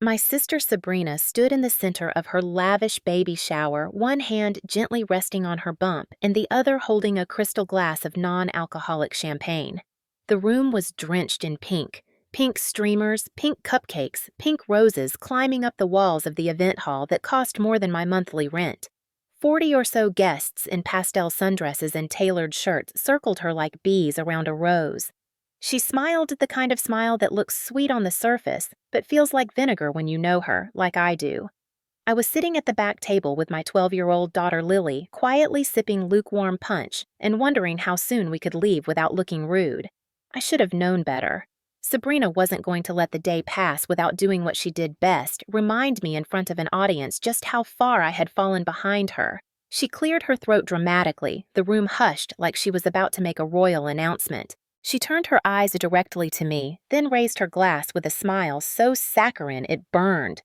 My sister Sabrina stood in the center of her lavish baby shower, one hand gently resting on her bump and the other holding a crystal glass of non-alcoholic champagne. The room was drenched in pink. Pink streamers, pink cupcakes, pink roses climbing up the walls of the event hall that cost more than my monthly rent. 40 or so guests in pastel sundresses and tailored shirts circled her like bees around a rose. She smiled the kind of smile that looks sweet on the surface, but feels like vinegar when you know her, like I do. I was sitting at the back table with my 12-year-old daughter Lily, quietly sipping lukewarm punch and wondering how soon we could leave without looking rude. I should have known better. Sabrina wasn't going to let the day pass without doing what she did best, remind me in front of an audience just how far I had fallen behind her. She cleared her throat dramatically, the room hushed like she was about to make a royal announcement. She turned her eyes directly to me, then raised her glass with a smile so saccharine it burned.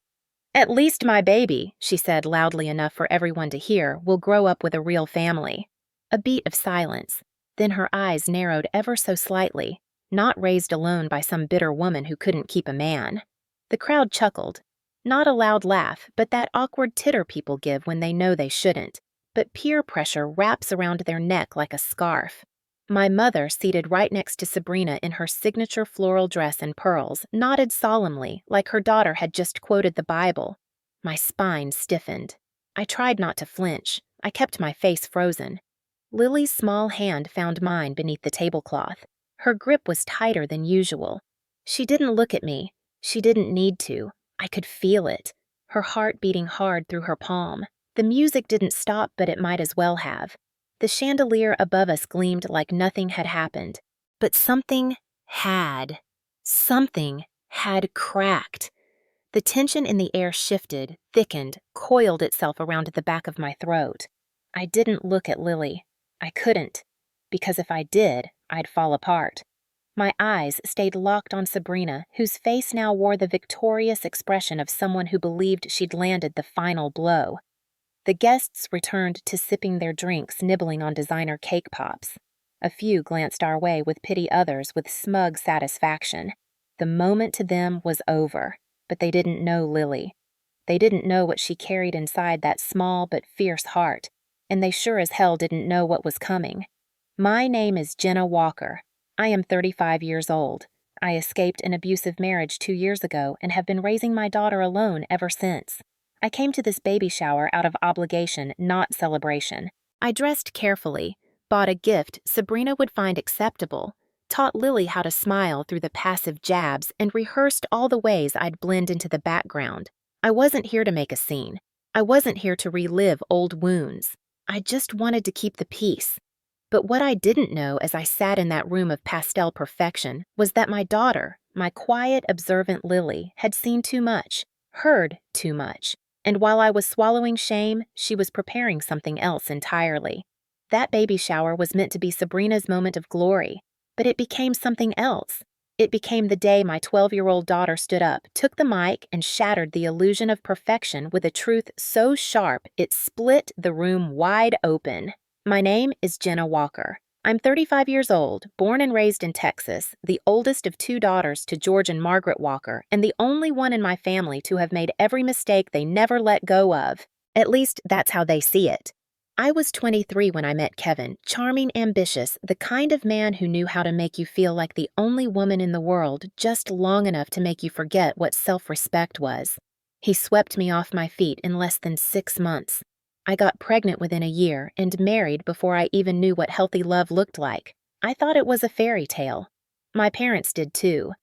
"At least my baby," she said loudly enough for everyone to hear, "will grow up with a real family." A beat of silence. Then her eyes narrowed ever so slightly, not raised alone by some bitter woman who couldn't keep a man. The crowd chuckled. Not a loud laugh, but that awkward titter people give when they know they shouldn't. But peer pressure wraps around their neck like a scarf. My mother, seated right next to Sabrina in her signature floral dress and pearls, nodded solemnly, like her daughter had just quoted the Bible. My spine stiffened. I tried not to flinch. I kept my face frozen. Lily's small hand found mine beneath the tablecloth. Her grip was tighter than usual. She didn't look at me. She didn't need to. I could feel it. Her heart beating hard through her palm. The music didn't stop, but it might as well have. The chandelier above us gleamed like nothing had happened. But something had. Something had cracked. The tension in the air shifted, thickened, coiled itself around the back of my throat. I didn't look at Lily. I couldn't. Because if I did, I'd fall apart. My eyes stayed locked on Sabrina, whose face now wore the victorious expression of someone who believed she'd landed the final blow. The guests returned to sipping their drinks, nibbling on designer cake pops. A few glanced our way with pity, others with smug satisfaction. The moment to them was over, but they didn't know Lily. They didn't know what she carried inside that small but fierce heart, and they sure as hell didn't know what was coming. My name is Jenna Walker. I am 35 years old. I escaped an abusive marriage 2 years ago and have been raising my daughter alone ever since. I came to this baby shower out of obligation, not celebration. I dressed carefully, bought a gift Sabrina would find acceptable, taught Lily how to smile through the passive jabs, and rehearsed all the ways I'd blend into the background. I wasn't here to make a scene. I wasn't here to relive old wounds. I just wanted to keep the peace. But what I didn't know as I sat in that room of pastel perfection was that my daughter, my quiet, observant Lily, had seen too much, heard too much. And while I was swallowing shame, she was preparing something else entirely. That baby shower was meant to be Sabrina's moment of glory, but it became something else. It became the day my 12-year-old daughter stood up, took the mic, and shattered the illusion of perfection with a truth so sharp it split the room wide open. My name is Jenna Walker. I'm 35 years old, born and raised in Texas, the oldest of 2 daughters to George and Margaret Walker, and the only one in my family to have made every mistake they never let go of. At least, that's how they see it. I was 23 when I met Kevin, charming, ambitious, the kind of man who knew how to make you feel like the only woman in the world just long enough to make you forget what self-respect was. He swept me off my feet in less than 6 months. I got pregnant within a year and married before I even knew what healthy love looked like. I thought it was a fairy tale. My parents did too.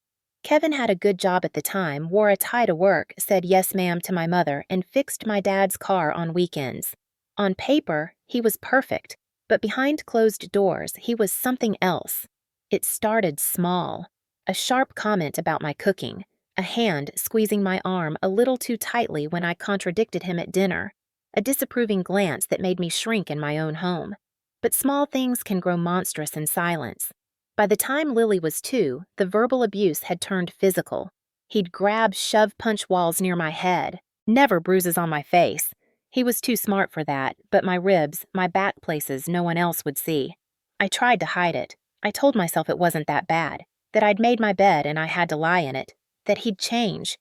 Kevin had a good job at the time, wore a tie to work, said yes ma'am to my mother, and fixed my dad's car on weekends. On paper, he was perfect, but behind closed doors, he was something else. It started small. A sharp comment about my cooking, a hand squeezing my arm a little too tightly when I contradicted him at dinner, a disapproving glance that made me shrink in my own home. But small things can grow monstrous in silence. By the time Lily was 2, the verbal abuse had turned physical. He'd grab, shove punch walls near my head. Never bruises on my face. He was too smart for that, but my ribs, my back places no one else would see. I tried to hide it. I told myself it wasn't that bad, that I'd made my bed and I had to lie in it, that he'd change.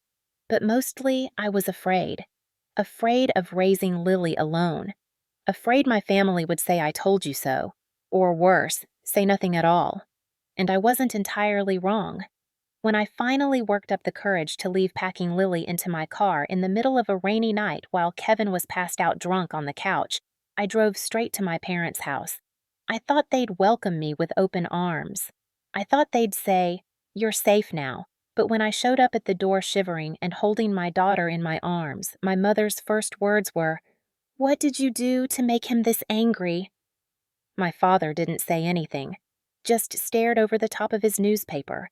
But mostly, I was afraid. Afraid of raising Lily alone. Afraid my family would say I told you so. Or worse, say nothing at all. And I wasn't entirely wrong. When I finally worked up the courage to leave packing Lily into my car in the middle of a rainy night while Kevin was passed out drunk on the couch, I drove straight to my parents' house. I thought they'd welcome me with open arms. I thought they'd say, "You're safe now." But when I showed up at the door shivering and holding my daughter in my arms, my mother's first words were, "What did you do to make him this angry?" My father didn't say anything, just stared over the top of his newspaper.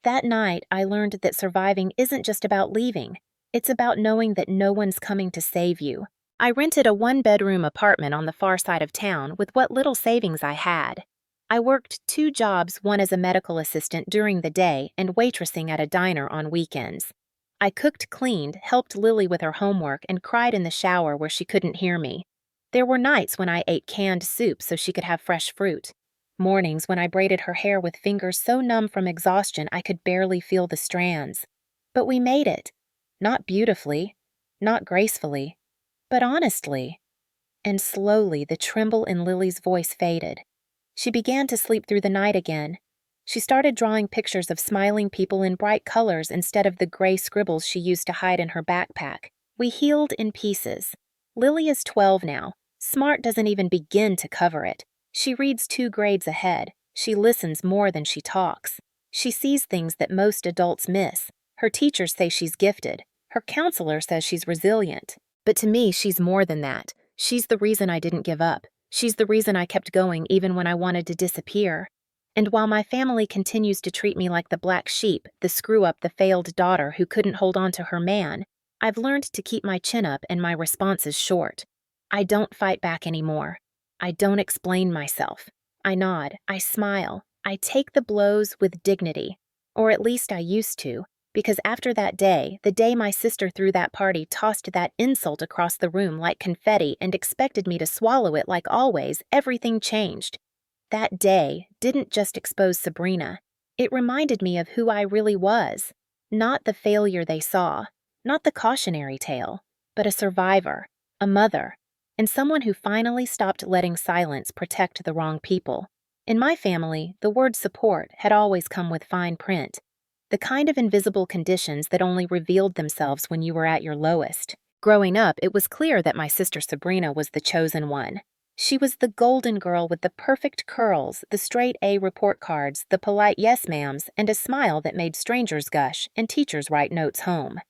That night, I learned that surviving isn't just about leaving. It's about knowing that no one's coming to save you. I rented a one-bedroom apartment on the far side of town with what little savings I had. I worked 2 jobs, one as a medical assistant during the day and waitressing at a diner on weekends. I cooked, cleaned, helped Lily with her homework, and cried in the shower where she couldn't hear me. There were nights when I ate canned soup so she could have fresh fruit. Mornings when I braided her hair with fingers so numb from exhaustion I could barely feel the strands. But we made it. Not beautifully, not gracefully, but honestly. And slowly the tremble in Lily's voice faded. She began to sleep through the night again. She started drawing pictures of smiling people in bright colors instead of the gray scribbles she used to hide in her backpack. We healed in pieces. Lily is 12 now. Smart doesn't even begin to cover it. She reads 2 grades ahead. She listens more than she talks. She sees things that most adults miss. Her teachers say she's gifted. Her counselor says she's resilient. But to me, she's more than that. She's the reason I didn't give up. She's the reason I kept going even when I wanted to disappear. And while my family continues to treat me like the black sheep, the screw-up, the failed daughter who couldn't hold on to her man, I've learned to keep my chin up and my responses short. I don't fight back anymore. I don't explain myself. I nod, I smile, I take the blows with dignity. Or at least I used to, because after that day, the day my sister threw that party, tossed that insult across the room like confetti and expected me to swallow it like always, everything changed. That day didn't just expose Sabrina. It reminded me of who I really was. Not the failure they saw, not the cautionary tale, but a survivor, a mother, and someone who finally stopped letting silence protect the wrong people. In my family, the word support had always come with fine print, the kind of invisible conditions that only revealed themselves when you were at your lowest. Growing up, it was clear that my sister Sabrina was the chosen one. She was the golden girl with the perfect curls, the straight A report cards, the polite yes ma'ams, and a smile that made strangers gush and teachers write notes home.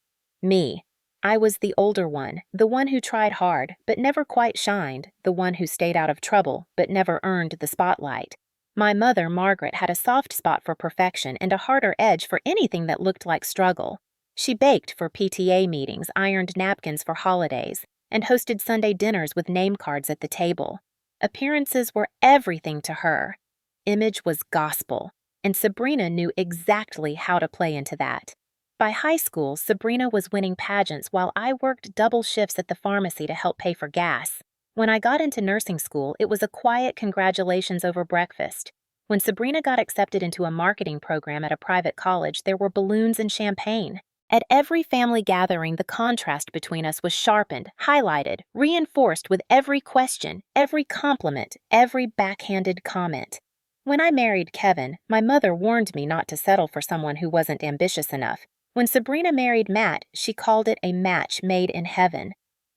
Me. I was the older one, the one who tried hard but never quite shined, the one who stayed out of trouble but never earned the spotlight. My mother, Margaret, had a soft spot for perfection and a harder edge for anything that looked like struggle. She baked for PTA meetings, ironed napkins for holidays, and hosted Sunday dinners with name cards at the table. Appearances were everything to her. Image was gospel, and Sabrina knew exactly how to play into that. By high school, Sabrina was winning pageants while I worked double shifts at the pharmacy to help pay for gas. When I got into nursing school, it was a quiet congratulations over breakfast. When Sabrina got accepted into a marketing program at a private college, there were balloons and champagne. At every family gathering, the contrast between us was sharpened, highlighted, reinforced with every question, every compliment, every backhanded comment. When I married Kevin, my mother warned me not to settle for someone who wasn't ambitious enough. When Sabrina married Matt, she called it a match made in heaven.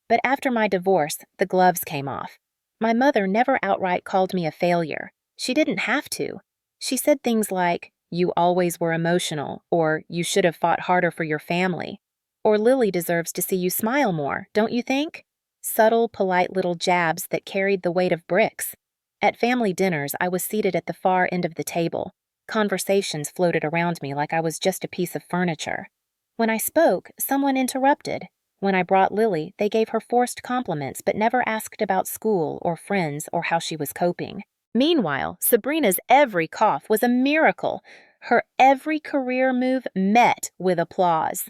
But after my divorce, the gloves came off. My mother never outright called me a failure. She didn't have to. She said things like, "You always were emotional," or "You should have fought harder for your family," or "Lily deserves to see you smile more, don't you think?" Subtle, polite little jabs that carried the weight of bricks. At family dinners, I was seated at the far end of the table. Conversations floated around me like I was just a piece of furniture. When I spoke, someone interrupted. When I brought Lily, they gave her forced compliments but never asked about school or friends or how she was coping. Meanwhile, Sabrina's every cough was a miracle. Her every career move met with applause.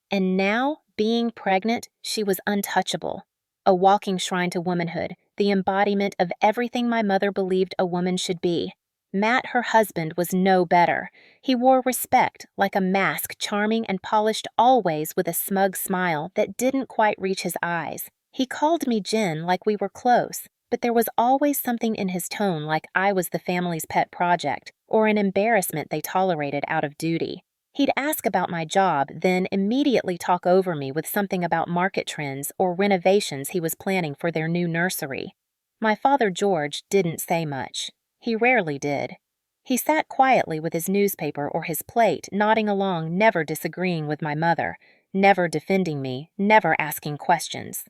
And now, being pregnant, she was untouchable. A walking shrine to womanhood, the embodiment of everything my mother believed a woman should be. Matt, her husband, was no better. He wore respect, like a mask, charming and polished always with a smug smile that didn't quite reach his eyes. He called me Jen like we were close, but there was always something in his tone like I was the family's pet project, or an embarrassment they tolerated out of duty. He'd ask about my job, then immediately talk over me with something about market trends or renovations he was planning for their new nursery. My father, George, didn't say much. He rarely did. He sat quietly with his newspaper or his plate, nodding along, never disagreeing with my mother, never defending me, never asking questions.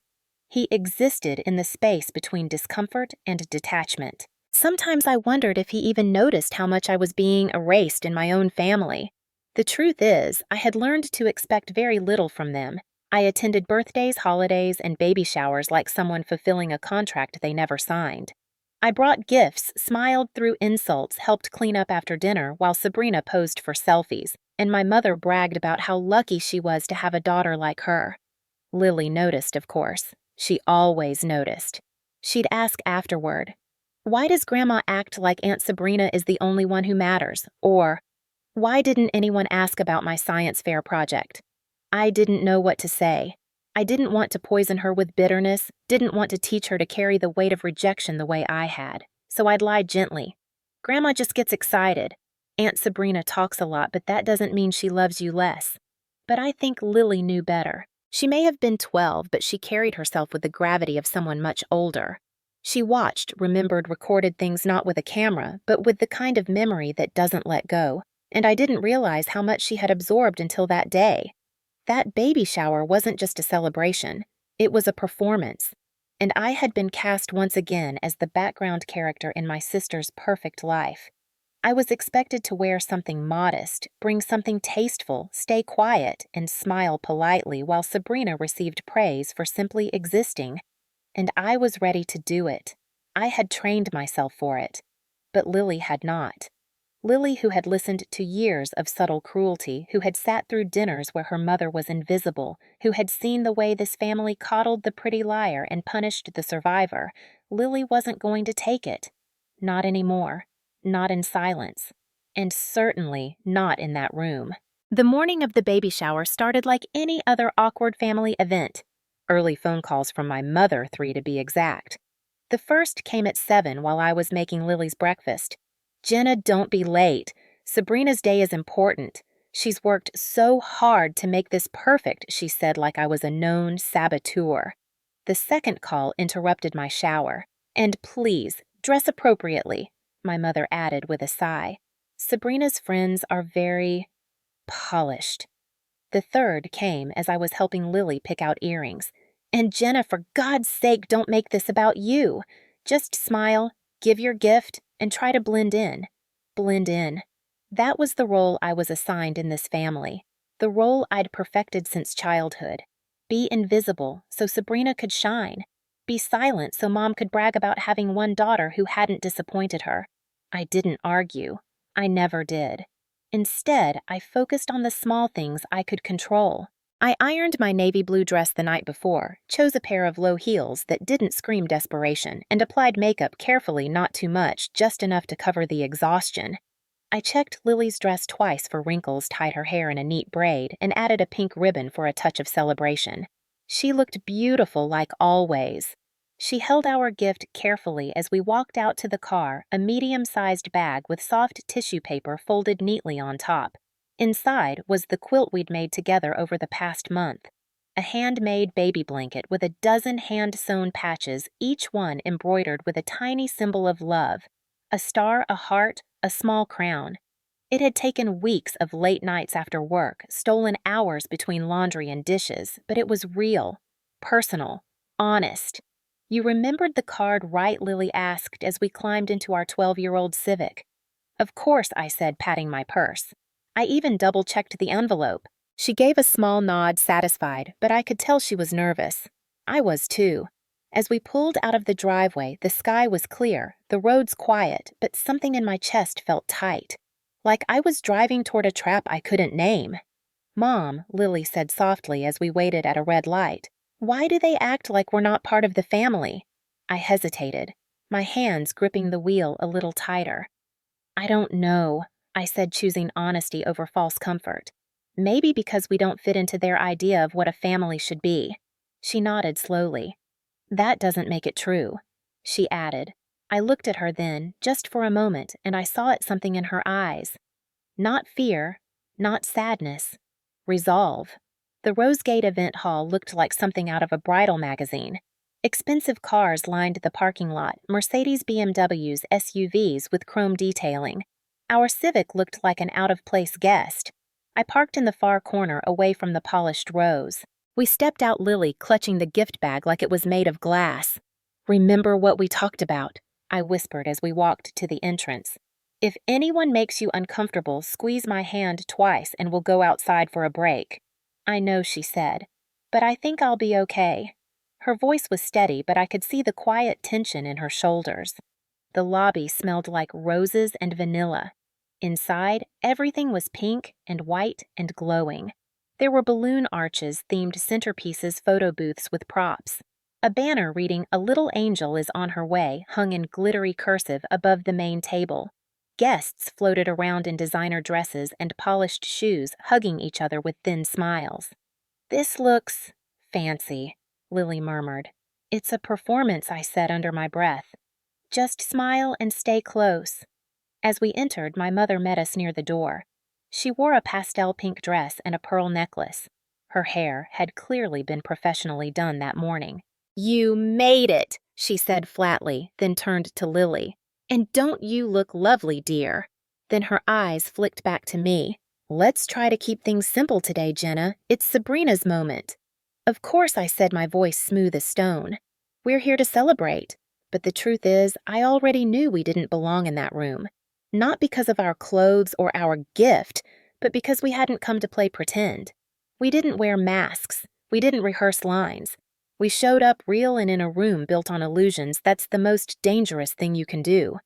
He existed in the space between discomfort and detachment. Sometimes I wondered if he even noticed how much I was being erased in my own family. The truth is, I had learned to expect very little from them. I attended birthdays, holidays, and baby showers like someone fulfilling a contract they never signed. I brought gifts, smiled through insults, helped clean up after dinner while Sabrina posed for selfies, and my mother bragged about how lucky she was to have a daughter like her. Lily noticed, of course. She always noticed. She'd ask afterward, "Why does Grandma act like Aunt Sabrina is the only one who matters?" Or, "Why didn't anyone ask about my science fair project?" I didn't know what to say. I didn't want to poison her with bitterness, didn't want to teach her to carry the weight of rejection the way I had. So I'd lie gently. "Grandma just gets excited. Aunt Sabrina talks a lot, but that doesn't mean she loves you less." But I think Lily knew better. She may have been 12, but she carried herself with the gravity of someone much older. She watched, remembered, recorded things not with a camera, but with the kind of memory that doesn't let go. And I didn't realize how much she had absorbed until that day. That baby shower wasn't just a celebration, it was a performance. And I had been cast once again as the background character in my sister's perfect life. I was expected to wear something modest, bring something tasteful, stay quiet, and smile politely while Sabrina received praise for simply existing. And I was ready to do it. I had trained myself for it. But Lily had not. Lily, who had listened to years of subtle cruelty, who had sat through dinners where her mother was invisible, who had seen the way this family coddled the pretty liar and punished the survivor, Lily wasn't going to take it. Not anymore. Not in silence. And certainly not in that room. The morning of the baby shower started like any other awkward family event. Early phone calls from my mother, 3 to be exact. The first came at 7 while I was making Lily's breakfast. "Jenna, don't be late. Sabrina's day is important. She's worked so hard to make this perfect," she said like I was a known saboteur. The second call interrupted my shower. "And please, dress appropriately," my mother added with a sigh. "Sabrina's friends are very polished." The third came as I was helping Lily pick out earrings. "And Jenna, for God's sake, don't make this about you. Just smile, give your gift, and try to blend in." Blend in. That was the role I was assigned in this family. The role I'd perfected since childhood. Be invisible so Sabrina could shine. Be silent so Mom could brag about having one daughter who hadn't disappointed her. I didn't argue. I never did. Instead, I focused on the small things I could control. I ironed my navy blue dress the night before, chose a pair of low heels that didn't scream desperation, and applied makeup carefully, not too much, just enough to cover the exhaustion. I checked Lily's dress twice for wrinkles, tied her hair in a neat braid, and added a pink ribbon for a touch of celebration. She looked beautiful like always. She held our gift carefully as we walked out to the car, a medium-sized bag with soft tissue paper folded neatly on top. Inside was the quilt we'd made together over the past month. A handmade baby blanket with a dozen hand-sewn patches, each one embroidered with a tiny symbol of love. A star, a heart, a small crown. It had taken weeks of late nights after work, stolen hours between laundry and dishes, but it was real, personal, honest. "You remembered the card right?" Lily asked as we climbed into our 12-year-old Civic. "Of course," I said, patting my purse. I even double-checked the envelope. She gave a small nod, satisfied, but I could tell she was nervous. I was too. As we pulled out of the driveway, the sky was clear, the roads quiet, but something in my chest felt tight. Like I was driving toward a trap I couldn't name. "Mom," Lily said softly as we waited at a red light, "why do they act like we're not part of the family?" I hesitated, my hands gripping the wheel a little tighter. I don't know, I said, choosing honesty over false comfort. Maybe because we don't fit into their idea of what a family should be. She nodded slowly. That doesn't make it true, she added. I looked at her then, just for a moment, and I saw something in her eyes. Not fear, not sadness. Resolve. The Rosegate event hall looked like something out of a bridal magazine. Expensive cars lined the parking lot, Mercedes BMWs, SUVs with chrome detailing. Our Civic looked like an out-of-place guest. I parked in the far corner away from the polished rows. We stepped out Lily clutching the gift bag like it was made of glass. Remember what we talked about, I whispered as we walked to the entrance. If anyone makes you uncomfortable, squeeze my hand twice and we'll go outside for a break. I know, she said, but I think I'll be okay. Her voice was steady, but I could see the quiet tension in her shoulders. The lobby smelled like roses and vanilla. Inside, everything was pink and white and glowing. There were balloon arches themed centerpieces, photo booths with props. A banner reading "A Little Angel is on her way" hung in glittery cursive above the main table. Guests floated around in designer dresses and polished shoes, hugging each other with thin smiles. This looks fancy, Lily murmured. It's a performance, I said under my breath. Just smile and stay close. As we entered, my mother met us near the door. She wore a pastel pink dress and a pearl necklace. Her hair had clearly been professionally done that morning. You made it, she said flatly, then turned to Lily. And don't you look lovely, dear? Then her eyes flicked back to me. Let's try to keep things simple today, Jenna. It's Sabrina's moment. Of course, I said, my voice smooth as stone. We're here to celebrate. But the truth is, I already knew we didn't belong in that room. Not because of our clothes or our gift, but because we hadn't come to play pretend. We didn't wear masks. We didn't rehearse lines. We showed up real and in a room built on illusions. That's the most dangerous thing you can do.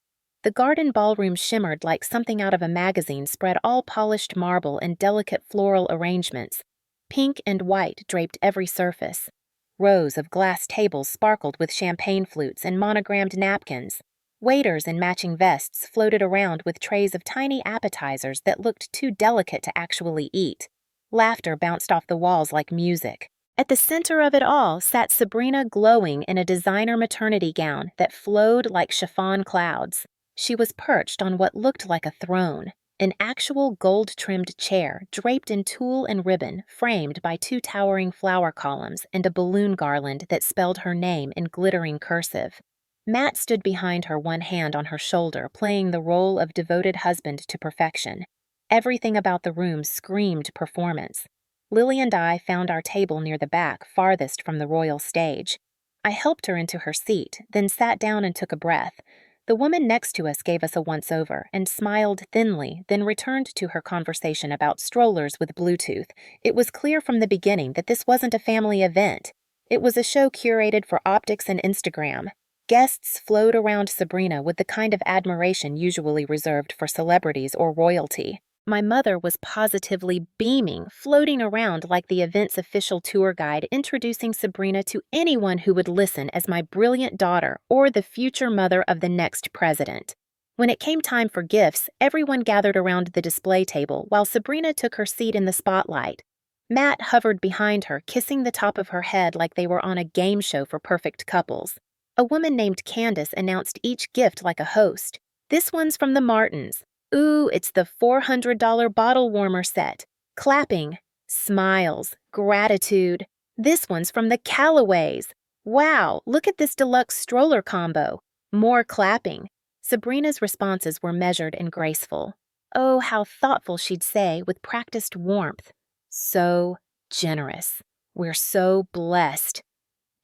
The garden ballroom shimmered like something out of a magazine, spread all polished marble and delicate floral arrangements. Pink and white draped every surface. Rows of glass tables sparkled with champagne flutes and monogrammed napkins. Waiters in matching vests floated around with trays of tiny appetizers that looked too delicate to actually eat. Laughter bounced off the walls like music. At the center of it all sat Sabrina, glowing in a designer maternity gown that flowed like chiffon clouds. She was perched on what looked like a throne, an actual gold-trimmed chair draped in tulle and ribbon, framed by two towering flower columns and a balloon garland that spelled her name in glittering cursive. Matt stood behind her, one hand on her shoulder, playing the role of devoted husband to perfection. Everything about the room screamed performance. Lily and I found our table near the back, farthest from the royal stage. I helped her into her seat, then sat down and took a breath. The woman next to us gave us a once-over and smiled thinly, then returned to her conversation about strollers with Bluetooth. It was clear from the beginning that this wasn't a family event. It was a show curated for optics and Instagram. Guests flowed around Sabrina with the kind of admiration usually reserved for celebrities or royalty. My mother was positively beaming, floating around like the event's official tour guide, introducing Sabrina to anyone who would listen as my brilliant daughter or the future mother of the next president. When it came time for gifts, everyone gathered around the display table while Sabrina took her seat in the spotlight. Matt hovered behind her, kissing the top of her head like they were on a game show for perfect couples. A woman named Candace announced each gift like a host. This one's from the Martins. Ooh, it's the $400 bottle warmer set. Clapping. Smiles. Gratitude. This one's from the Callaways. Wow, look at this deluxe stroller combo. More clapping. Sabrina's responses were measured and graceful. Oh, how thoughtful, she'd say, with practiced warmth. So generous. We're so blessed.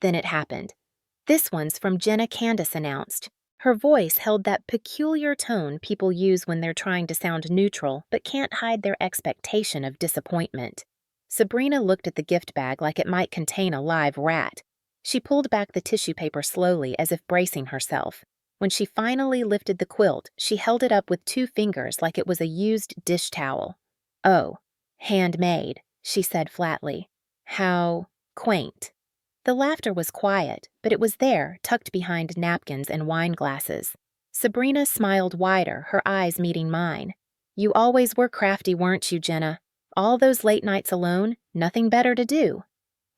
Then it happened. This one's from Jenna, Candace announced. Her voice held that peculiar tone people use when they're trying to sound neutral but can't hide their expectation of disappointment. Sabrina looked at the gift bag like it might contain a live rat. She pulled back the tissue paper slowly as if bracing herself. When she finally lifted the quilt, she held it up with 2 fingers like it was a used dish towel. Oh, handmade, she said flatly. How quaint. The laughter was quiet, but it was there, tucked behind napkins and wine glasses. Sabrina smiled wider, her eyes meeting mine. You always were crafty, weren't you, Jenna? All those late nights alone, nothing better to do.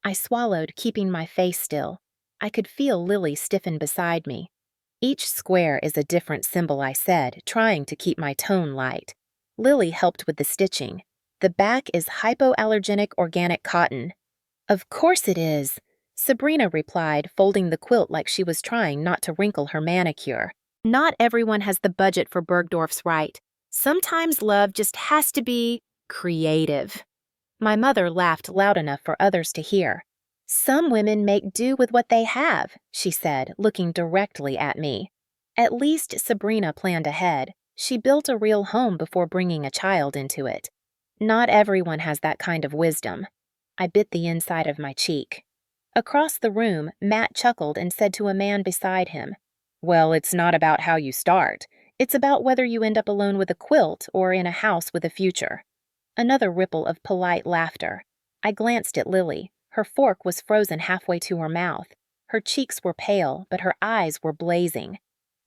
I swallowed, keeping my face still. I could feel Lily stiffen beside me. Each square is a different symbol, I said, trying to keep my tone light. Lily helped with the stitching. The back is hypoallergenic organic cotton. Of course it is, Sabrina replied, folding the quilt like she was trying not to wrinkle her manicure. Not everyone has the budget for Bergdorf's right. Sometimes love just has to be creative. My mother laughed loud enough for others to hear. Some women make do with what they have, she said, looking directly at me. At least Sabrina planned ahead. She built a real home before bringing a child into it. Not everyone has that kind of wisdom. I bit the inside of my cheek. Across the room, Matt chuckled and said to a man beside him, "Well, it's not about how you start. It's about whether you end up alone with a quilt or in a house with a future." Another ripple of polite laughter. I glanced at Lily. Her fork was frozen halfway to her mouth. Her cheeks were pale, but her eyes were blazing.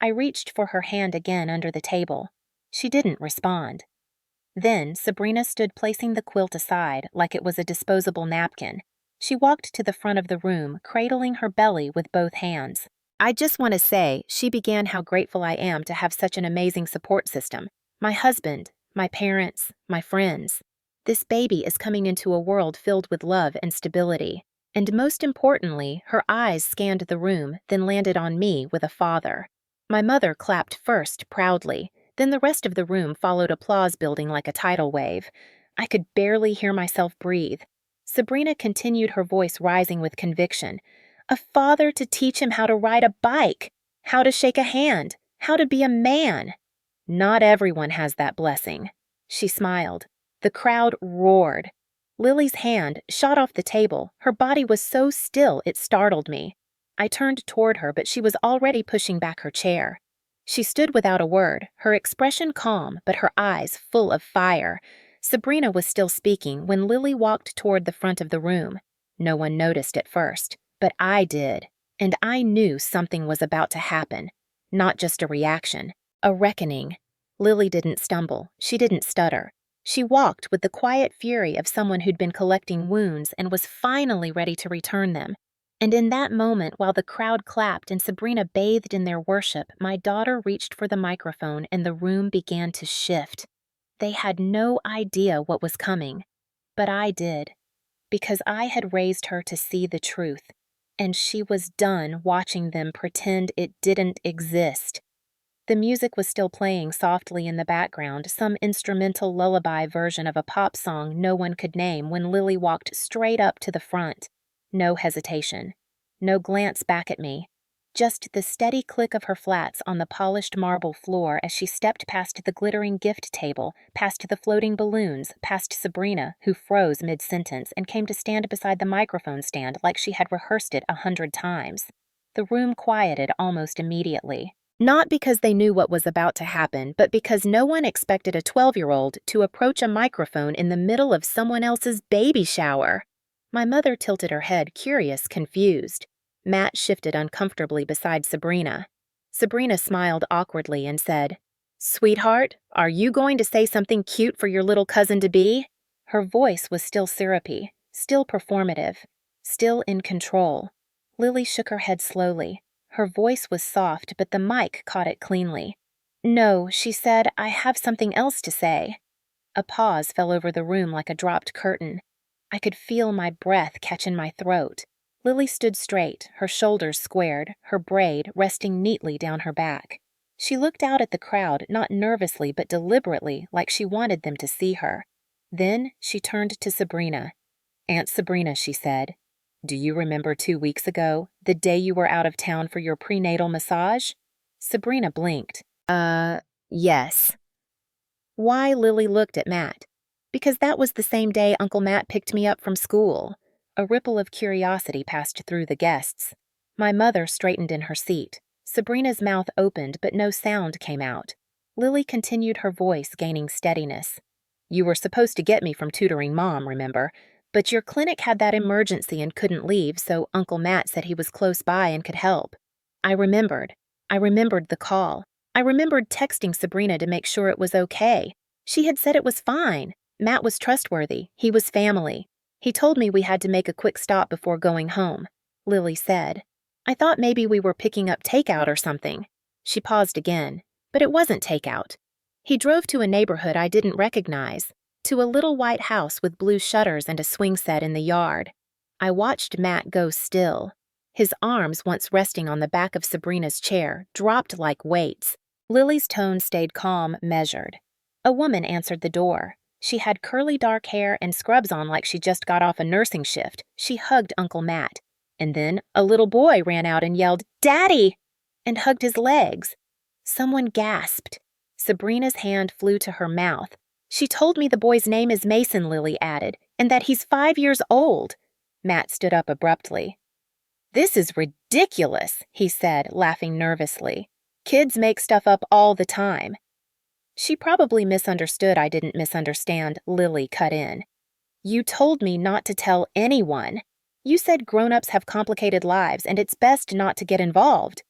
I reached for her hand again under the table. She didn't respond. Then Sabrina stood placing the quilt aside like it was a disposable napkin. She walked to the front of the room, cradling her belly with both hands. I just want to say, she began, how grateful I am to have such an amazing support system. My husband, my parents, my friends. This baby is coming into a world filled with love and stability. And most importantly, her eyes scanned the room, then landed on me with a father. My mother clapped first, proudly. Then the rest of the room followed, applause building like a tidal wave. I could barely hear myself breathe. Sabrina continued, her voice rising with conviction. A father to teach him how to ride a bike, how to shake a hand, how to be a man. Not everyone has that blessing. She smiled. The crowd roared. Lily's hand shot off the table. Her body was so still it startled me. I turned toward her, but she was already pushing back her chair. She stood without a word, her expression calm, but her eyes full of fire. Sabrina was still speaking when Lily walked toward the front of the room. No one noticed at first, but I did, and I knew something was about to happen. Not just a reaction, a reckoning. Lily didn't stumble, she didn't stutter. She walked with the quiet fury of someone who'd been collecting wounds and was finally ready to return them. And in that moment, while the crowd clapped and Sabrina bathed in their worship, my daughter reached for the microphone and the room began to shift. They had no idea what was coming, but I did, because I had raised her to see the truth, and she was done watching them pretend it didn't exist. The music was still playing softly in the background, some instrumental lullaby version of a pop song no one could name, when Lily walked straight up to the front. No hesitation. No glance back at me. Just the steady click of her flats on the polished marble floor as she stepped past the glittering gift table, past the floating balloons, past Sabrina, who froze mid-sentence and came to stand beside the microphone stand like she had rehearsed it 100 times. The room quieted almost immediately. Not because they knew what was about to happen, but because no one expected a 12-year-old to approach a microphone in the middle of someone else's baby shower. My mother tilted her head, curious, confused. Matt shifted uncomfortably beside Sabrina. Sabrina smiled awkwardly and said, "Sweetheart, are you going to say something cute for your little cousin-to-be?" Her voice was still syrupy, still performative, still in control. Lily shook her head slowly. Her voice was soft, but the mic caught it cleanly. "No," she said, "I have something else to say." A pause fell over the room like a dropped curtain. I could feel my breath catch in my throat. Lily stood straight, her shoulders squared, her braid resting neatly down her back. She looked out at the crowd, not nervously but deliberately, like she wanted them to see her. Then she turned to Sabrina. "Aunt Sabrina," she said, "do you remember 2 weeks ago, the day you were out of town for your prenatal massage?" Sabrina blinked. Yes." Why? Lily looked at Matt. "Because that was the same day Uncle Matt picked me up from school." A ripple of curiosity passed through the guests. My mother straightened in her seat. Sabrina's mouth opened, but no sound came out. Lily continued, her voice gaining steadiness. "You were supposed to get me from tutoring Mom, remember? But your clinic had that emergency and couldn't leave, so Uncle Matt said he was close by and could help." I remembered the call. I remembered texting Sabrina to make sure it was okay. She had said it was fine. Matt was trustworthy. He was family. He told me we had to make a quick stop before going home, Lily said. I thought maybe we were picking up takeout or something. She paused again, but it wasn't takeout. He drove to a neighborhood I didn't recognize, to a little white house with blue shutters and a swing set in the yard. I watched Matt go still. His arms, once resting on the back of Sabrina's chair, dropped like weights. Lily's tone stayed calm, measured. A woman answered the door. She had curly dark hair and scrubs on like she just got off a nursing shift. She hugged Uncle Matt. And then a little boy ran out and yelled, "Daddy!" and hugged his legs. Someone gasped. Sabrina's hand flew to her mouth. She told me the boy's name is Mason, Lily added, and that he's 5 years old. Matt stood up abruptly. This is ridiculous, he said, laughing nervously. Kids make stuff up all the time. She probably misunderstood I didn't misunderstand, Lily cut in. You told me not to tell anyone. You said grown-ups have complicated lives and it's best not to get involved.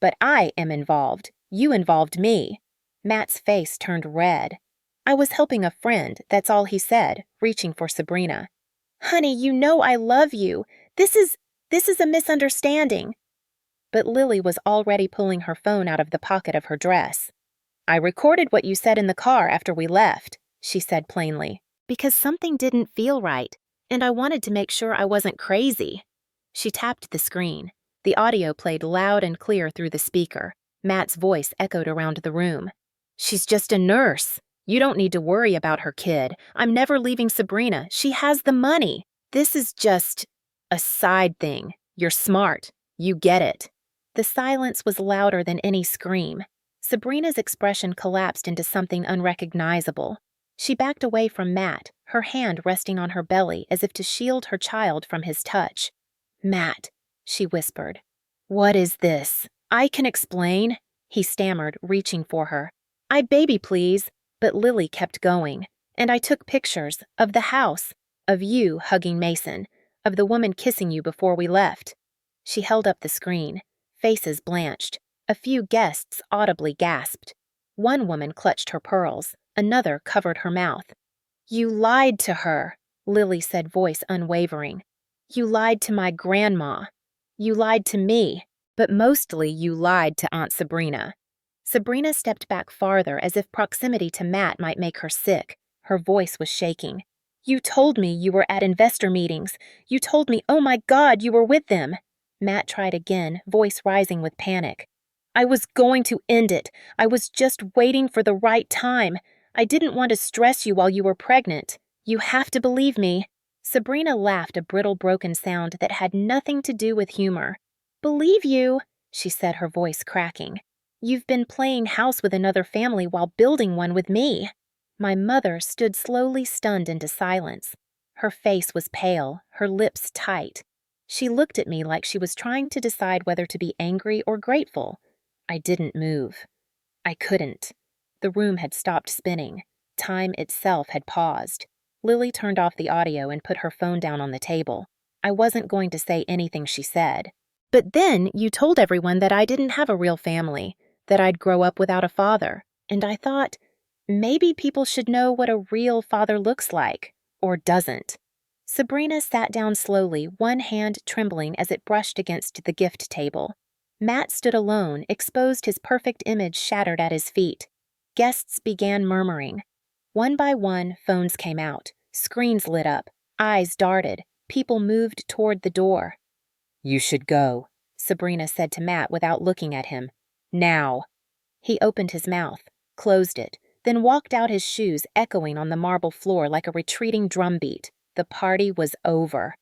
But I am involved. You involved me. Matt's face turned red. I was helping a friend, that's all he said, reaching for Sabrina. Honey, you know I love you. This is a misunderstanding. But Lily was already pulling her phone out of the pocket of her dress. I recorded what you said in the car after we left, she said plainly, because something didn't feel right, and I wanted to make sure I wasn't crazy. She tapped the screen. The audio played loud and clear through the speaker. Matt's voice echoed around the room. She's just a nurse. You don't need to worry about her kid. I'm never leaving Sabrina. She has the money. This is just a side thing. You're smart. You get it. The silence was louder than any scream. Sabrina's expression collapsed into something unrecognizable. She backed away from Matt, her hand resting on her belly as if to shield her child from his touch. Matt, she whispered. What is this? I can explain, he stammered, reaching for her. Baby, please. But Lily kept going, and I took pictures of the house, of you hugging Mason, of the woman kissing you before we left. She held up the screen. Faces blanched. A few guests audibly gasped. One woman clutched her pearls. Another covered her mouth. You lied to her, Lily said, voice unwavering. You lied to my grandma. You lied to me. But mostly you lied to Aunt Sabrina. Sabrina stepped back farther as if proximity to Matt might make her sick. Her voice was shaking. You told me you were at investor meetings. You told me, oh my God, you were with them. Matt tried again, voice rising with panic. I was going to end it. I was just waiting for the right time. I didn't want to stress you while you were pregnant. You have to believe me. Sabrina laughed, a brittle, broken sound that had nothing to do with humor. Believe you, she said, her voice cracking. You've been playing house with another family while building one with me. My mother stood slowly, stunned into silence. Her face was pale, her lips tight. She looked at me like she was trying to decide whether to be angry or grateful. I didn't move. I couldn't. The room had stopped spinning. Time itself had paused. Lily turned off the audio and put her phone down on the table. I wasn't going to say anything she said. But then you told everyone that I didn't have a real family, that I'd grow up without a father, and I thought, maybe people should know what a real father looks like, or doesn't. Sabrina sat down slowly, one hand trembling as it brushed against the gift table. Matt stood alone, exposed, his perfect image shattered at his feet. Guests began murmuring. One by one, phones came out. Screens lit up. Eyes darted. People moved toward the door. You should go, Sabrina said to Matt without looking at him. Now. He opened his mouth, closed it, then walked out, his shoes echoing on the marble floor like a retreating drumbeat. The party was over.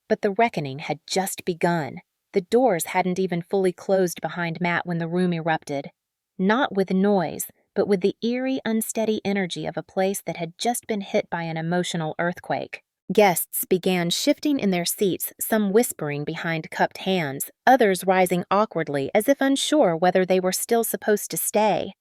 But the reckoning had just begun. The doors hadn't even fully closed behind Matt when the room erupted. Not with noise, but with the eerie, unsteady energy of a place that had just been hit by an emotional earthquake. Guests began shifting in their seats, some whispering behind cupped hands, others rising awkwardly as if unsure whether they were still supposed to stay.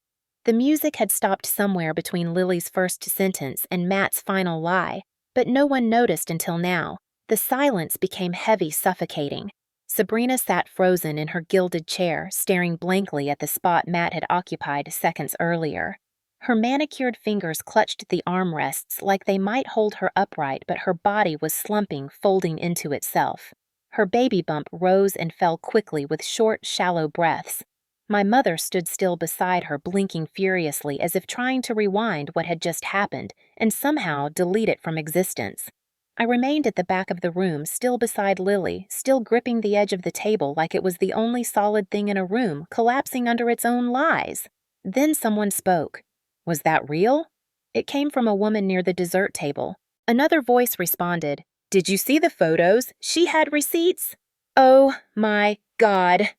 The music had stopped somewhere between Lily's first sentence and Matt's final lie, but no one noticed until now. The silence became heavy, suffocating. Sabrina sat frozen in her gilded chair, staring blankly at the spot Matt had occupied seconds earlier. Her manicured fingers clutched the armrests like they might hold her upright, but her body was slumping, folding into itself. Her baby bump rose and fell quickly with short, shallow breaths. My mother stood still beside her, blinking furiously as if trying to rewind what had just happened and somehow delete it from existence. I remained at the back of the room, still beside Lily, still gripping the edge of the table like it was the only solid thing in a room, collapsing under its own lies. Then someone spoke. Was that real? It came from a woman near the dessert table. Another voice responded, "Did you see the photos? She had receipts." Oh my God.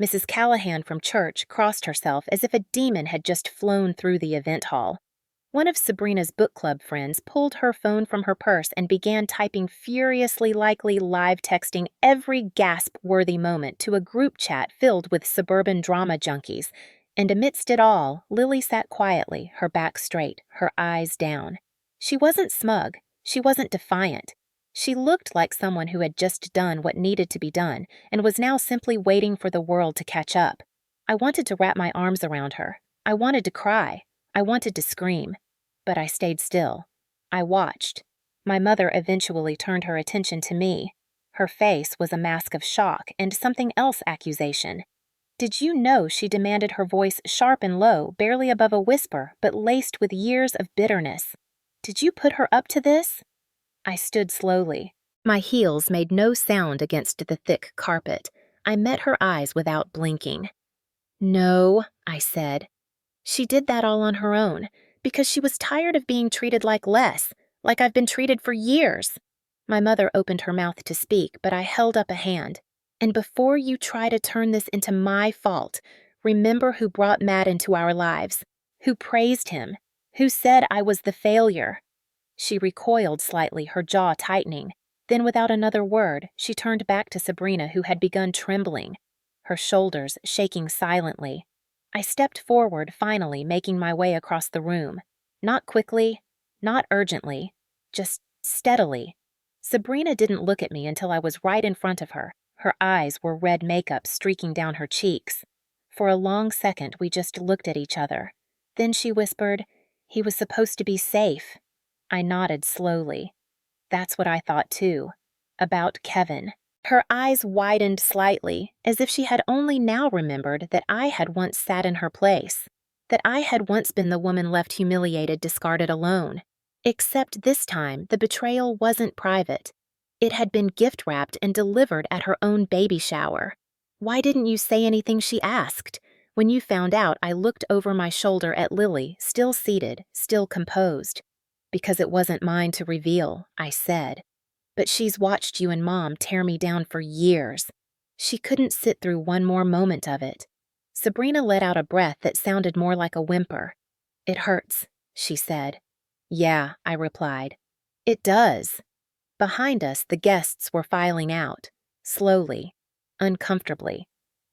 Mrs. Callahan from church crossed herself as if a demon had just flown through the event hall. One of Sabrina's book club friends pulled her phone from her purse and began typing furiously, likely live texting every gasp-worthy moment to a group chat filled with suburban drama junkies. And amidst it all, Lily sat quietly, her back straight, her eyes down. She wasn't smug. She wasn't defiant. She looked like someone who had just done what needed to be done and was now simply waiting for the world to catch up. I wanted to wrap my arms around her. I wanted to cry. I wanted to scream. But I stayed still. I watched. My mother eventually turned her attention to me. Her face was a mask of shock and something else accusation. Did you know, she demanded, her voice sharp and low, barely above a whisper, but laced with years of bitterness. Did you put her up to this? I stood slowly. My heels made no sound against the thick carpet. I met her eyes without blinking. No, I said. She did that all on her own, because she was tired of being treated like less, like I've been treated for years. My mother opened her mouth to speak, but I held up a hand. And before you try to turn this into my fault, remember who brought Matt into our lives, who praised him, who said I was the failure. She recoiled slightly, her jaw tightening. Then, without another word, she turned back to Sabrina, who had begun trembling, her shoulders shaking silently. I stepped forward, finally, making my way across the room. Not quickly, not urgently, just steadily. Sabrina didn't look at me until I was right in front of her. Her eyes were red makeup streaking down her cheeks. For a long second, we just looked at each other. Then she whispered, "He was supposed to be safe." I nodded slowly. That's what I thought too. About Kevin. Her eyes widened slightly, as if she had only now remembered that I had once sat in her place, that I had once been the woman left humiliated, discarded alone. Except this time, the betrayal wasn't private. It had been gift-wrapped and delivered at her own baby shower. Why didn't you say anything, she asked. When you found out, I looked over my shoulder at Lily, still seated, still composed. Because it wasn't mine to reveal, I said. But she's watched you and Mom tear me down for years. She couldn't sit through one more moment of it. Sabrina let out a breath that sounded more like a whimper. "It hurts," she said. "Yeah," I replied. "It does." Behind us, the guests were filing out, slowly, uncomfortably.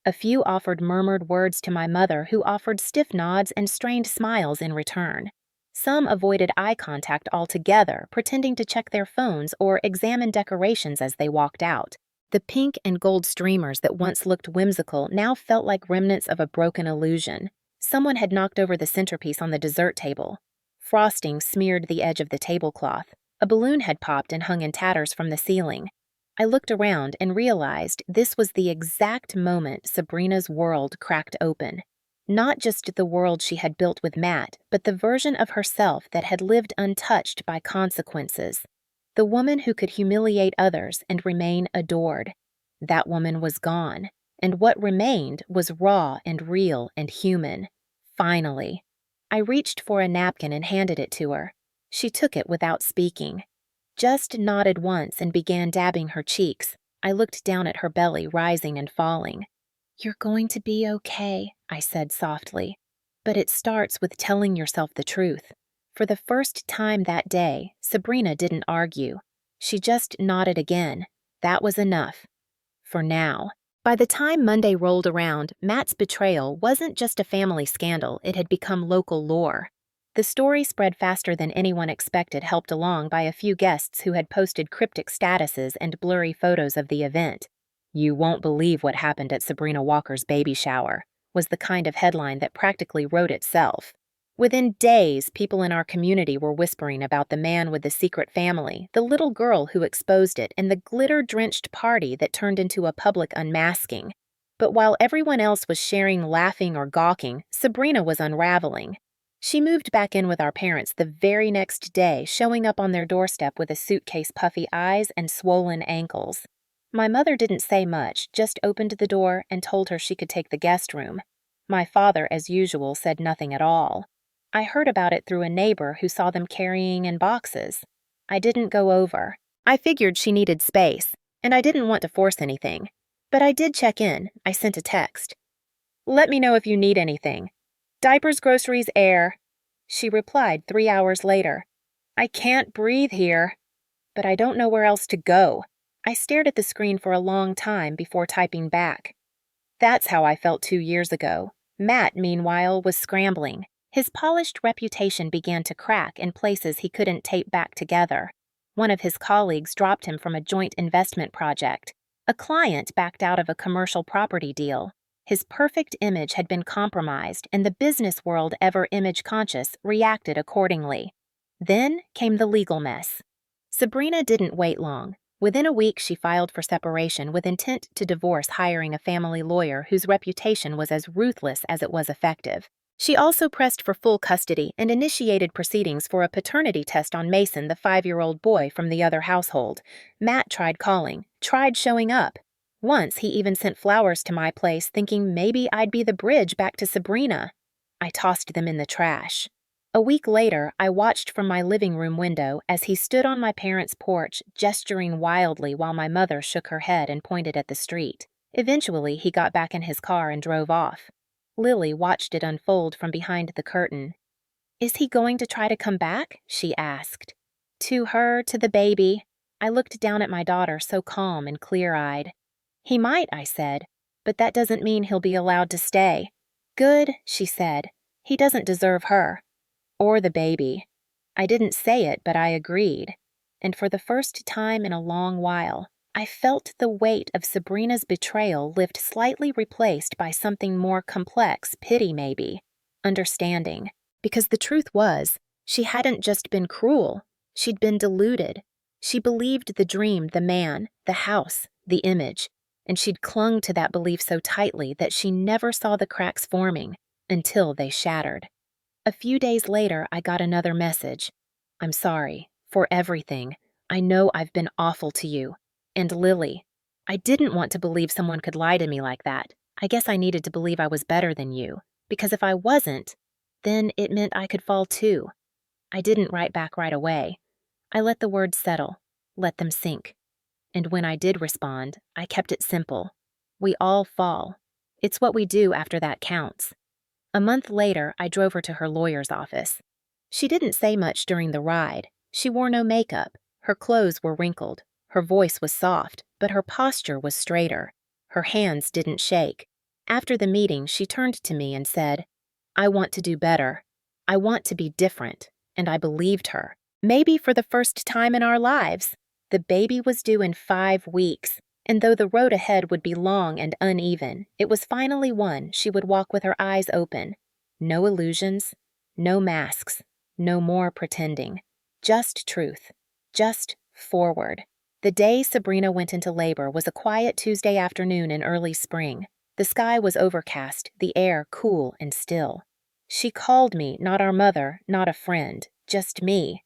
A few offered murmured words to my mother, who offered stiff nods and strained smiles in return. Some avoided eye contact altogether, pretending to check their phones or examine decorations as they walked out. The pink and gold streamers that once looked whimsical now felt like remnants of a broken illusion. Someone had knocked over the centerpiece on the dessert table. Frosting smeared the edge of the tablecloth. A balloon had popped and hung in tatters from the ceiling. I looked around and realized this was the exact moment Sabrina's world cracked open. Not just the world she had built with Matt, but the version of herself that had lived untouched by consequences. The woman who could humiliate others and remain adored. That woman was gone, and what remained was raw and real and human. Finally. I reached for a napkin and handed it to her. She took it without speaking. Just nodded once and began dabbing her cheeks. I looked down at her belly, rising and falling. "You're going to be okay," I said softly. "But it starts with telling yourself the truth." For the first time that day, Sabrina didn't argue. She just nodded again. That was enough. For now. By the time Monday rolled around, Matt's betrayal wasn't just a family scandal, it had become local lore. The story spread faster than anyone expected, helped along by a few guests who had posted cryptic statuses and blurry photos of the event. "You won't believe what happened at Sabrina Walker's baby shower," was the kind of headline that practically wrote itself. Within days, people in our community were whispering about the man with the secret family, the little girl who exposed it, and the glitter-drenched party that turned into a public unmasking. But while everyone else was sharing, laughing, or gawking, Sabrina was unraveling. She moved back in with our parents the very next day, showing up on their doorstep with a suitcase, puffy eyes, and swollen ankles. My mother didn't say much, just opened the door and told her she could take the guest room. My father, as usual, said nothing at all. I heard about it through a neighbor who saw them carrying in boxes. I didn't go over. I figured she needed space, and I didn't want to force anything. But I did check in. I sent a text. "Let me know if you need anything. Diapers, groceries, air." She replied 3 hours later. "I can't breathe here, but I don't know where else to go." I stared at the screen for a long time before typing back. That's how I felt 2 years ago. Matt, meanwhile, was scrambling. His polished reputation began to crack in places he couldn't tape back together. One of his colleagues dropped him from a joint investment project. A client backed out of a commercial property deal. His perfect image had been compromised, and the business world, ever image-conscious, reacted accordingly. Then came the legal mess. Sabrina didn't wait long. Within a week, she filed for separation with intent to divorce, hiring a family lawyer whose reputation was as ruthless as it was effective. She also pressed for full custody and initiated proceedings for a paternity test on Mason, the 5-year-old boy from the other household. Matt tried calling, tried showing up. Once, he even sent flowers to my place, thinking maybe I'd be the bridge back to Sabrina. I tossed them in the trash. A week later, I watched from my living room window as he stood on my parents' porch, gesturing wildly while my mother shook her head and pointed at the street. Eventually, he got back in his car and drove off. Lily watched it unfold from behind the curtain. "Is he going to try to come back?" she asked. To her, to the baby. I looked down at my daughter, so calm and clear-eyed. "He might," I said, "but that doesn't mean he'll be allowed to stay." "Good," she said. "He doesn't deserve her. Or the baby." I didn't say it, but I agreed. And for the first time in a long while, I felt the weight of Sabrina's betrayal lift, slightly replaced by something more complex, pity maybe, understanding. Because the truth was, she hadn't just been cruel, she'd been deluded. She believed the dream, the man, the house, the image, and she'd clung to that belief so tightly that she never saw the cracks forming until they shattered. A few days later, I got another message. "I'm sorry for everything. I know I've been awful to you. And Lily, I didn't want to believe someone could lie to me like that. I guess I needed to believe I was better than you, because if I wasn't, then it meant I could fall too." I didn't write back right away. I let the words settle, let them sink. And when I did respond, I kept it simple. We all fall. It's what we do after that counts. A month later, I drove her to her lawyer's office. She didn't say much during the ride. She wore no makeup. Her clothes were wrinkled. Her voice was soft, but her posture was straighter. Her hands didn't shake. After the meeting, she turned to me and said, "I want to do better. I want to be different." And I believed her. Maybe for the first time in our lives. The baby was due in 5 weeks, and though the road ahead would be long and uneven, it was finally one she would walk with her eyes open. No illusions, no masks, no more pretending. Just truth. Just forward. The day Sabrina went into labor was a quiet Tuesday afternoon in early spring. The sky was overcast, the air cool and still. She called me, not our mother, not a friend, just me.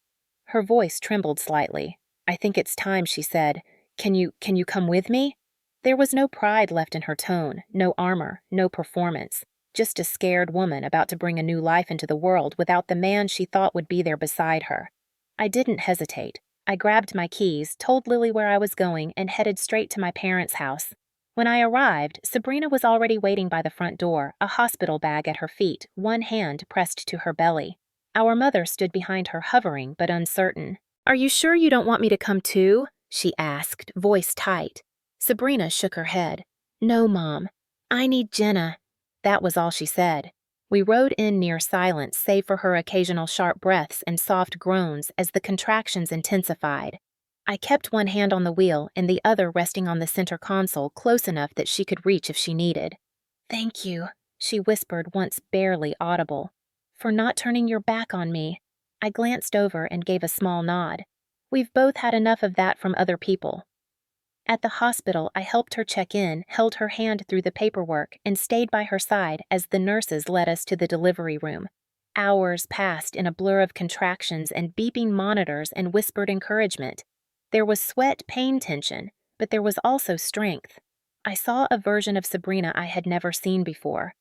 Her voice trembled slightly. "I think it's time," she said. Can you come with me?" There was no pride left in her tone, no armor, no performance, just a scared woman about to bring a new life into the world without the man she thought would be there beside her. I didn't hesitate. I grabbed my keys, told Lily where I was going, and headed straight to my parents' house. When I arrived, Sabrina was already waiting by the front door, a hospital bag at her feet, one hand pressed to her belly. Our mother stood behind her, hovering but uncertain. "Are you sure you don't want me to come too?" she asked, voice tight. Sabrina shook her head. "No, Mom. I need Jenna." That was all she said. We rode in near silence, save for her occasional sharp breaths and soft groans as the contractions intensified. I kept one hand on the wheel and the other resting on the center console close enough that she could reach if she needed. "Thank you," she whispered once barely audible, "for not turning your back on me." I glanced over and gave a small nod. We've both had enough of that from other people. At the hospital, I helped her check in, held her hand through the paperwork, and stayed by her side as the nurses led us to the delivery room. Hours passed in a blur of contractions and beeping monitors and whispered encouragement. There was sweat, pain, tension, but there was also strength. I saw a version of Sabrina I had never seen before.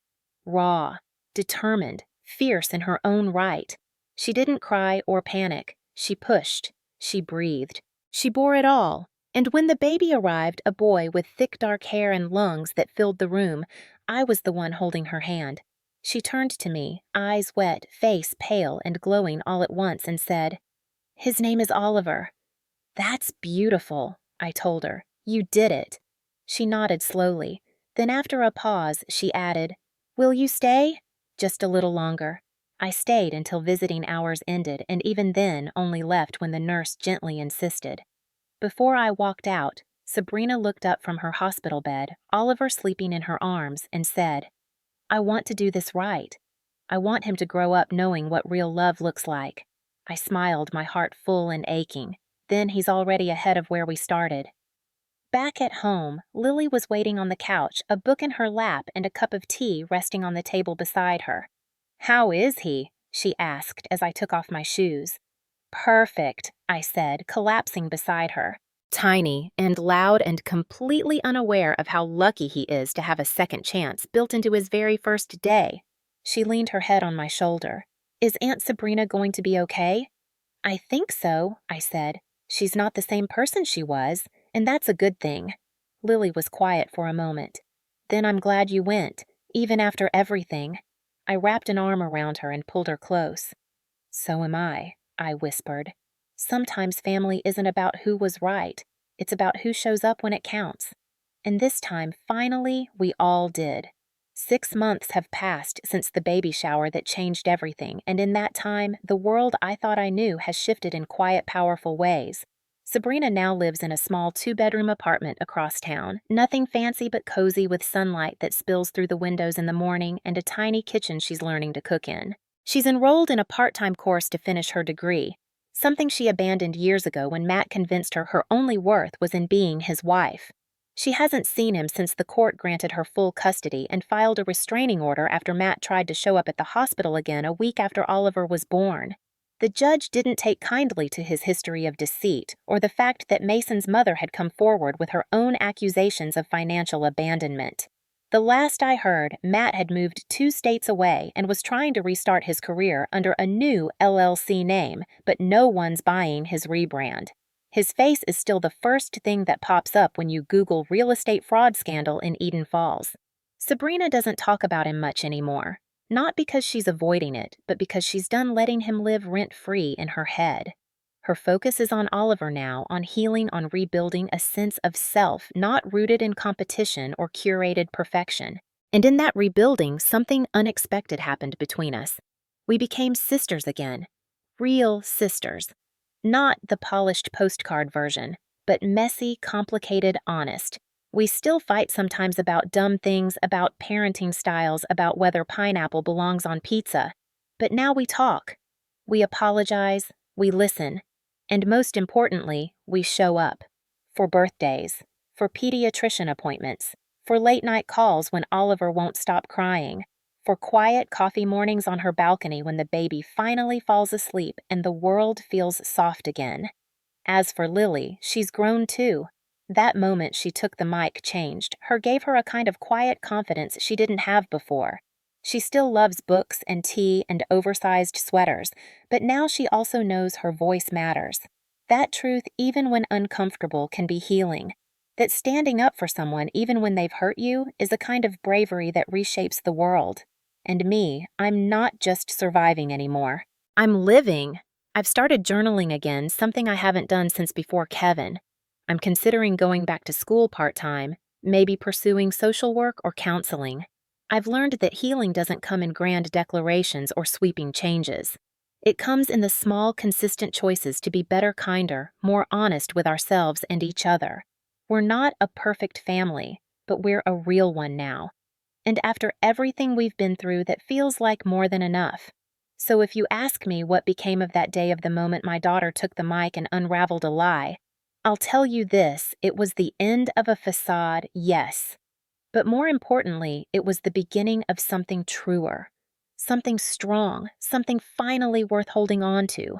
Raw, determined, fierce in her own right. She didn't cry or panic. She pushed. She breathed. She bore it all. And when the baby arrived, a boy with thick dark hair and lungs that filled the room, I was the one holding her hand. She turned to me, eyes wet, face pale and glowing all at once, and said, "His name is Oliver." "That's beautiful," I told her. "You did it." She nodded slowly. Then after a pause, she added, "Will you stay?" "Just a little longer." I stayed until visiting hours ended, and even then only left when the nurse gently insisted. Before I walked out, Sabrina looked up from her hospital bed, Oliver sleeping in her arms, and said, "I want to do this right. I want him to grow up knowing what real love looks like." I smiled, my heart full and aching. Then he's already ahead of where we started. Back at home, Lily was waiting on the couch, a book in her lap and a cup of tea resting on the table beside her. "How is he?" she asked as I took off my shoes. "Perfect," I said, collapsing beside her. Tiny and loud and completely unaware of how lucky he is to have a second chance built into his very first day. She leaned her head on my shoulder. "Is Aunt Sabrina going to be okay?" "I think so," I said. "She's not the same person she was, and that's a good thing." Lily was quiet for a moment. "Then I'm glad you went, even after everything." I wrapped an arm around her and pulled her close. "So am I whispered. "Sometimes family isn't about who was right. It's about who shows up when it counts." And this time, finally, we all did. 6 months have passed since the baby shower that changed everything, and in that time, the world I thought I knew has shifted in quiet, powerful ways. Sabrina now lives in a small 2-bedroom apartment across town, nothing fancy but cozy with sunlight that spills through the windows in the morning and a tiny kitchen she's learning to cook in. She's enrolled in a part-time course to finish her degree, something she abandoned years ago when Matt convinced her her only worth was in being his wife. She hasn't seen him since the court granted her full custody and filed a restraining order after Matt tried to show up at the hospital again a week after Oliver was born. The judge didn't take kindly to his history of deceit or the fact that Mason's mother had come forward with her own accusations of financial abandonment. The last I heard, Matt had moved 2 states away and was trying to restart his career under a new LLC name, but no one's buying his rebrand. His face is still the first thing that pops up when you Google real estate fraud scandal in Eden Falls. Sabrina doesn't talk about him much anymore, not because she's avoiding it, but because she's done letting him live rent-free in her head. Her focus is on Oliver now, on healing, on rebuilding a sense of self not rooted in competition or curated perfection. And in that rebuilding, something unexpected happened between us. We became sisters again. Real sisters. Not the polished postcard version, but messy, complicated, honest. We still fight sometimes about dumb things, about parenting styles, about whether pineapple belongs on pizza. But now we talk. We apologize. We listen. And most importantly, we show up. For birthdays, for pediatrician appointments, for late-night calls when Oliver won't stop crying, for quiet coffee mornings on her balcony when the baby finally falls asleep and the world feels soft again. As for Lily, she's grown too. That moment she took the mic changed. Her gave her a kind of quiet confidence she didn't have before. She still loves books and tea and oversized sweaters, but now she also knows her voice matters. That truth, even when uncomfortable, can be healing. That standing up for someone, even when they've hurt you, is a kind of bravery that reshapes the world. And me, I'm not just surviving anymore. I'm living. I've started journaling again, something I haven't done since before Kevin. I'm considering going back to school part-time, maybe pursuing social work or counseling. I've learned that healing doesn't come in grand declarations or sweeping changes. It comes in the small, consistent choices to be better, kinder, more honest with ourselves and each other. We're not a perfect family, but we're a real one now. And after everything we've been through, that feels like more than enough. So if you ask me what became of that day of the moment my daughter took the mic and unraveled a lie, I'll tell you this: it was the end of a facade, yes. But more importantly, it was the beginning of something truer. Something strong, something finally worth holding on to.